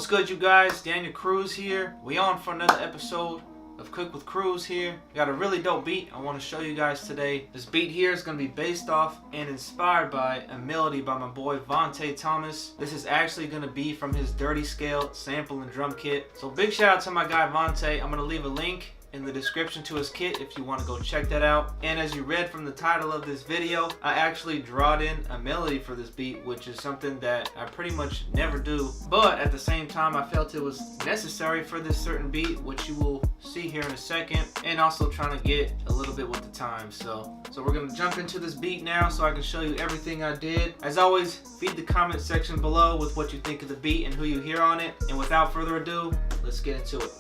What's good, you guys? Daniel Cruz here. We on for another episode of Cook with Cruz here. Got a really dope beat I want to show you guys today. This beat here is going to be based off and inspired by a melody by my boy Vontae Thomas. This is actually going to be from his Dirty Scale sample and drum kit. So big shout out to my guy Vontae. I'm going to leave a link in the description to his kit if you want to go check that out. And as you read from the title of this video, I actually drawed in a melody for this beat, which is something that I pretty much never do, but at the same time I felt it was necessary for this certain beat, which you will see here in a second, and also trying to get a little bit with the time. So we're gonna jump into this beat now so I can show you everything I did. As always, feed the comment section below with what you think of the beat and who you hear on it. And without further ado, let's get into it.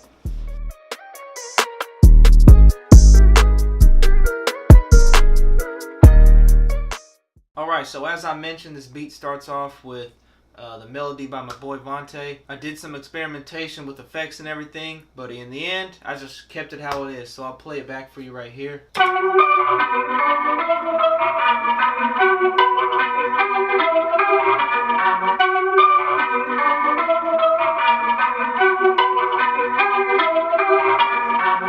Alright, so as I mentioned, this beat starts off with the melody by my boy Vontae. I did some experimentation with effects and everything, but in the end, I just kept it how it is. So I'll play it back for you right here.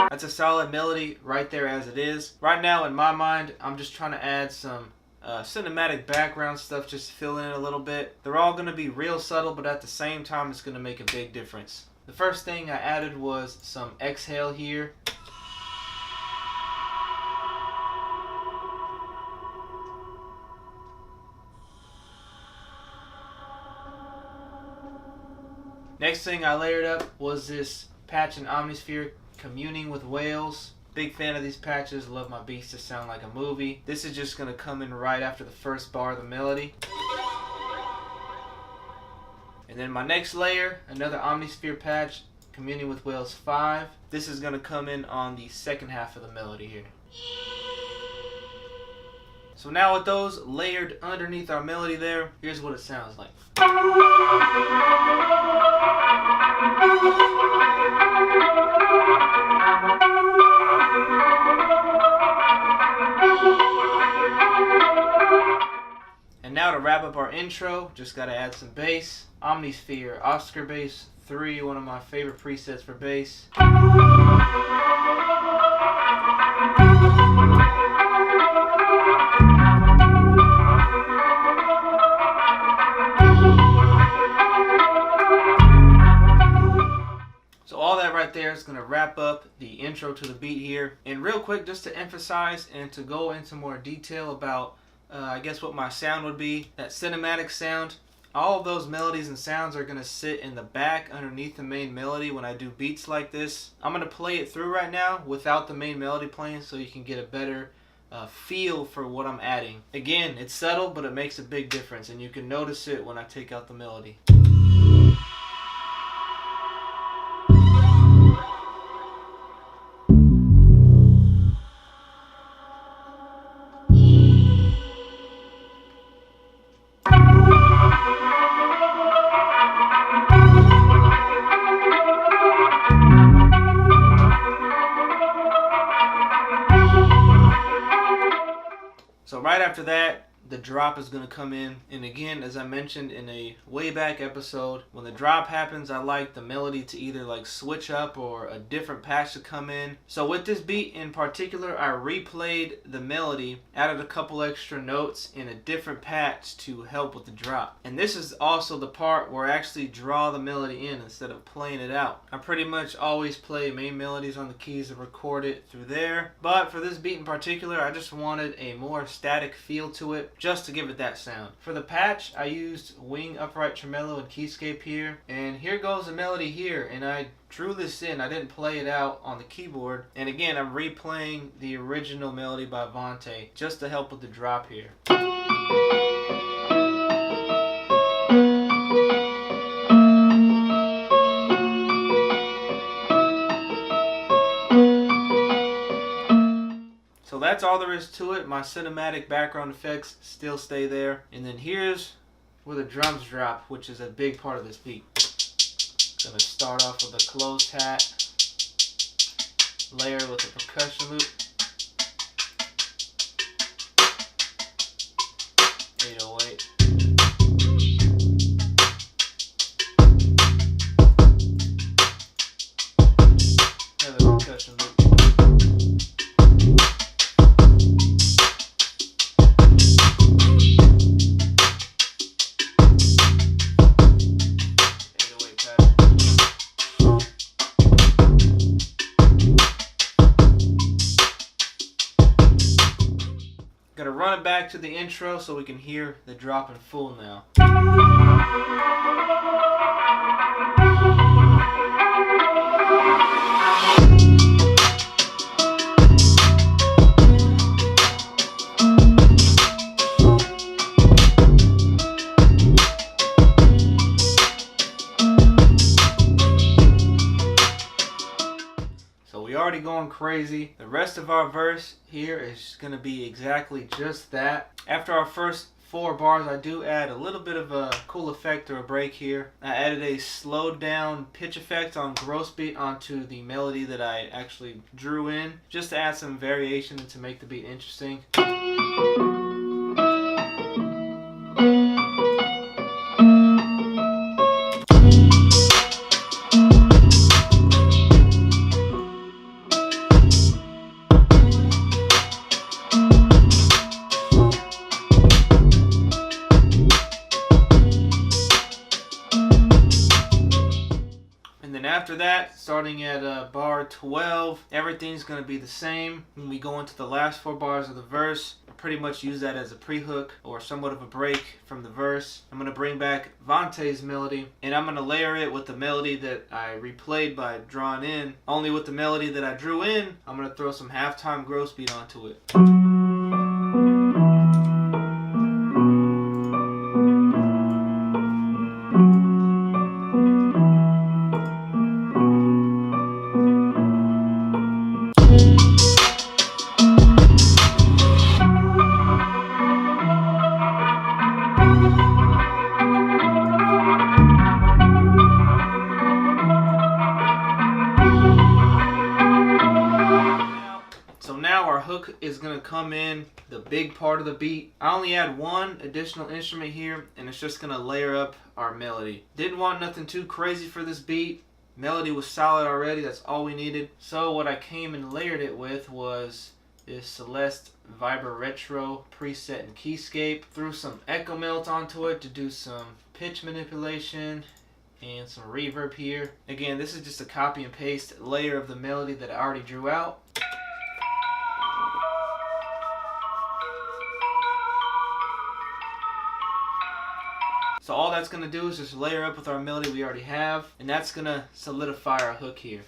That's a solid melody right there as it is. Right now, in my mind, I'm just trying to add some cinematic background stuff just to fill in a little bit. They're all going to be real subtle, but at the same time it's going to make a big difference. The first thing I added was some exhale here. Next thing I layered up was this patch in Omnisphere, Communing with Whales. Big fan of these patches, love my beats to sound like a movie. This is just going to come in right after the first bar of the melody. And then my next layer, another Omnisphere patch, Communing with Whales 5. This is going to come in on the second half of the melody here. So now with those layered underneath our melody there, here's what it sounds like. And now to wrap up our intro, just gotta add some bass. Omnisphere, Oscar Bass 3, one of my favorite presets for bass. So all that right there is gonna wrap up the intro to the beat here. And real quick, just to emphasize and to go into more detail about I guess what my sound would be, that cinematic sound. All of those melodies and sounds are going to sit in the back underneath the main melody when I do beats like this. I'm going to play it through right now without the main melody playing so you can get a better feel for what I'm adding. Again, it's subtle, but it makes a big difference, and you can notice it when I take out the melody. So right after that, the drop is going to come in. And again, as I mentioned in a way back episode, when the drop happens, I like the melody to either like switch up or a different patch to come in. So with this beat in particular, I replayed the melody, added a couple extra notes in a different patch to help with the drop. And this is also the part where I actually draw the melody in instead of playing it out. I pretty much always play main melodies on the keys and record it through there. But for this beat in particular, I just wanted a more static feel to it, just to give it that sound. For the patch, I used wing upright tremolo and keyscape here, and here goes the melody here, and I drew this in. I didn't play it out on the keyboard, and again, I'm replaying the original melody by Vontae just to help with the drop here. So that's all there is to it. My cinematic background effects still stay there. And then here's where the drums drop, which is a big part of this beat. Gonna start off with a closed hat, layer with a percussion loop, 808. back to the intro so we can hear the drop in full now. We already going crazy. The rest of our verse here is going to be exactly just that. After our first 4 bars, I do add a little bit of a cool effect or a break here. I added a slowed down pitch effect on gross beat onto the melody that I actually drew in, just to add some variation and to make the beat interesting. After that, starting at bar 12, everything's going to be the same. When we go into the last 4 bars of the verse, I pretty much use that as a pre-hook or somewhat of a break from the verse. I'm going to bring back Vante's melody, and I'm going to layer it with the melody that I replayed by drawing in. Only with the melody that I drew in, I'm going to throw some halftime gross beat onto it. Hook is going to come in the big part of the beat. I only add 1 additional instrument here, and it's just going to layer up our melody. Didn't want nothing too crazy for this beat. Melody was solid already, that's all we needed. So what I came and layered it with was this Celeste Vibra Retro preset in Keyscape. Threw some echo melt onto it to do some pitch manipulation and some reverb here. Again, this is just a copy and paste layer of the melody that I already drew out. So all that's going to do is just layer up with our melody we already have, and that's going to solidify our hook here.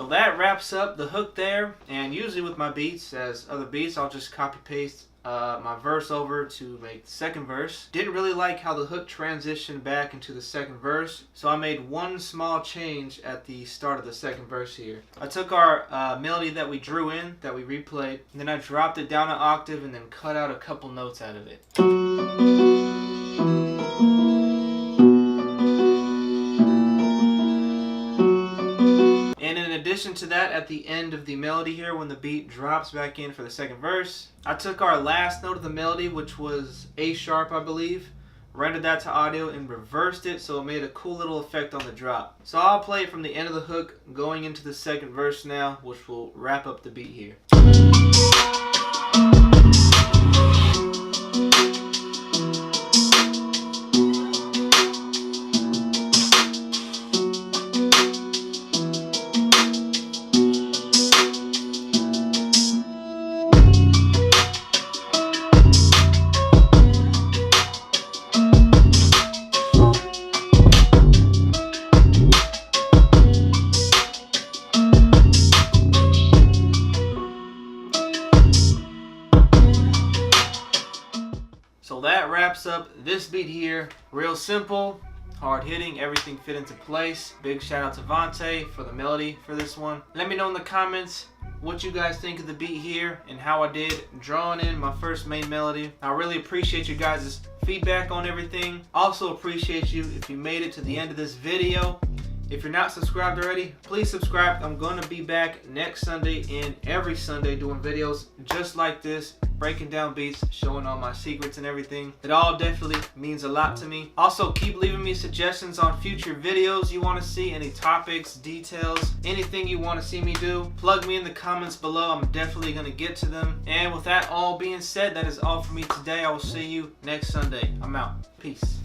That wraps up the hook there, and usually with my beats, as other beats, I'll just copy paste my verse over to make the second verse. Didn't really like how the hook transitioned back into the second verse, so I made 1 small change at the start of the second verse here. I took our melody that we drew in, that we replayed, and then I dropped it down an octave and then cut out a couple notes out of it. In addition to that, at the end of the melody here, when the beat drops back in for the second verse, I took our last note of the melody, which was A sharp, I believe, rendered that to audio and reversed it, so it made a cool little effect on the drop. So I'll play it from the end of the hook going into the second verse now, which will wrap up the beat here. So that wraps up this beat here. Real simple, hard hitting, everything fit into place. Big shout out to Vante for the melody for this one. Let me know in the comments what you guys think of the beat here and how I did drawing in my first main melody. I really appreciate you guys' feedback on everything. Also appreciate you if you made it to the end of this video. If you're not subscribed already, please subscribe. I'm going to be back next Sunday and every Sunday doing videos just like this, breaking down beats, showing all my secrets and everything. It all definitely means a lot to me. Also, keep leaving me suggestions on future videos you want to see, any topics, details, anything you want to see me do. Plug me in the comments below. I'm definitely going to get to them. And with that all being said, that is all for me today. I will see you next Sunday. I'm out. Peace.